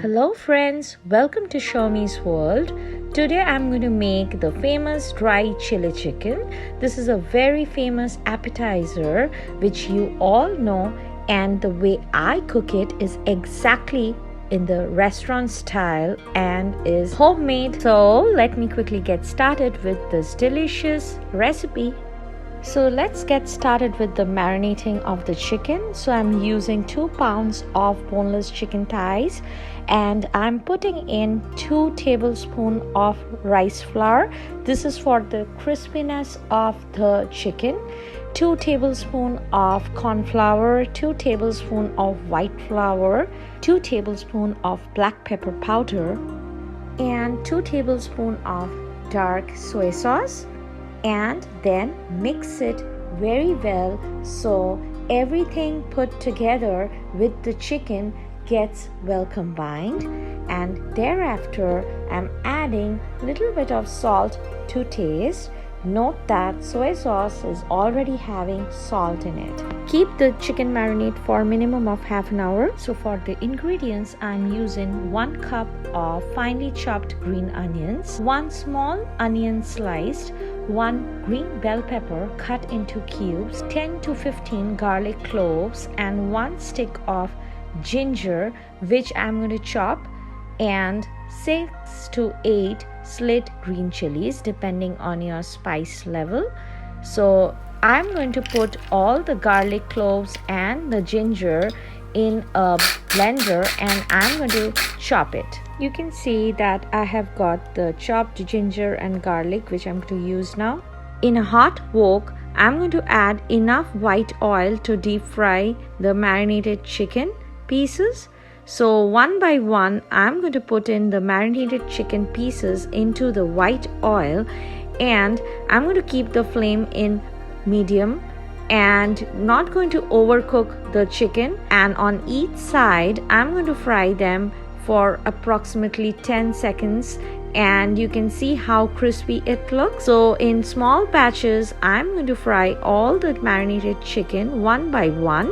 Hello friends, welcome to Show Me's World. Today I'm going to make the famous dry chili chicken. This is a very famous appetizer which you all know, and the way I cook it is exactly in the restaurant style and is homemade. So let me quickly get started with this delicious recipe. So let's get started with the marinating of the chicken. So I'm using 2 pounds of boneless chicken thighs, and I'm putting in 2 tablespoons of rice flour. This is for the crispiness of the chicken. 2 tablespoons of corn flour, 2 tablespoons of white flour, 2 tablespoons of black pepper powder, and 2 tablespoons of dark soy sauce. And then mix it very well so everything put together with the chicken gets well combined. And thereafter I'm adding a little bit of salt to taste. Note that soy sauce is already having salt in it. Keep the chicken marinate for a minimum of half an hour. So for the ingredients, I'm using 1 cup of finely chopped green onions, 1 small onion sliced, 1 green bell pepper cut into cubes, 10 to 15 garlic cloves, and 1 stick of ginger which I'm going to chop, and 6 to 8 slit green chilies depending on your spice level. So I'm going to put all the garlic cloves and the ginger in a blender and I'm going to chop it. You can see that I have got the chopped ginger and garlic which I'm going to use now. In a hot wok, I'm going to add enough white oil to deep fry the marinated chicken pieces. So one by one, I'm going to put in the marinated chicken pieces into the white oil, and I'm going to keep the flame in medium and not going to overcook the chicken. And on each side, I'm going to fry them for approximately 10 seconds, and you can see how crispy it looks. So in small batches, I'm going to fry all the marinated chicken one by one.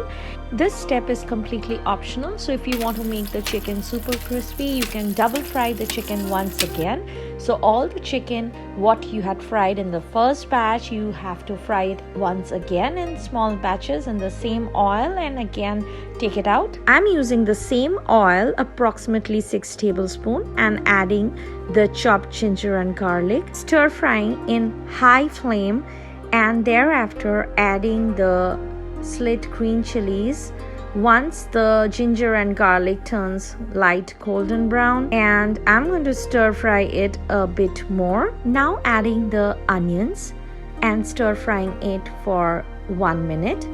This step is completely optional, so if you want to make the chicken super crispy, you can double fry the chicken once again. So all the chicken what you had fried in the first batch, you have to fry it once again in small batches in the same oil, and again take it out. I'm using the same oil, approximately 6 tablespoons, and adding the chopped ginger and garlic, stir frying in high flame, and thereafter adding the slit green chilies once the ginger and garlic turns light golden brown, and I'm going to stir fry it a bit more. Now adding the onions and stir frying it for 1 minute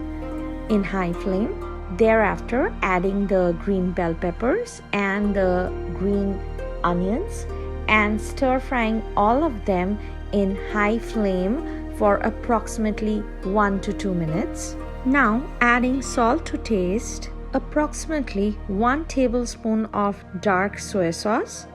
in high flame. Thereafter adding the green bell peppers and the green onions and stir frying all of them in high flame for approximately 1 to 2 minutes. Now adding salt to taste, approximately 1 tablespoon of dark soy sauce,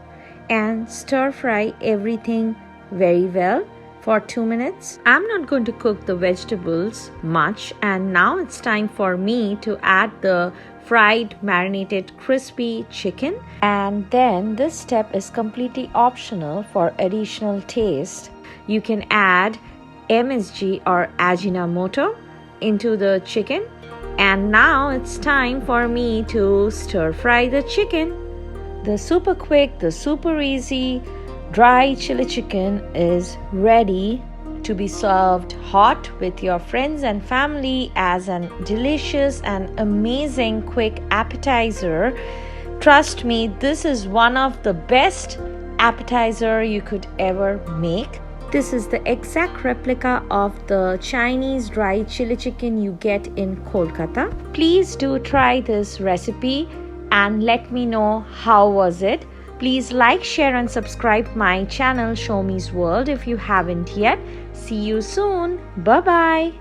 and stir fry everything very well for 2 minutes. I'm not going to cook the vegetables much, and now it's time for me to add the fried marinated crispy chicken, and then this step is completely optional for additional taste. You can add MSG or Ajinomoto into the chicken, and now it's time for me to stir fry the chicken. The super quick, the super easy dry chili chicken is ready to be served hot with your friends and family as an delicious and amazing quick appetizer. Trust me, this is one of the best appetizer you could ever make. This is the exact replica of the Chinese dry chili chicken you get in Kolkata. Please do try this recipe and let me know how was it. Please like, share and subscribe my channel Show Me's World if you haven't yet. See you soon. Bye bye.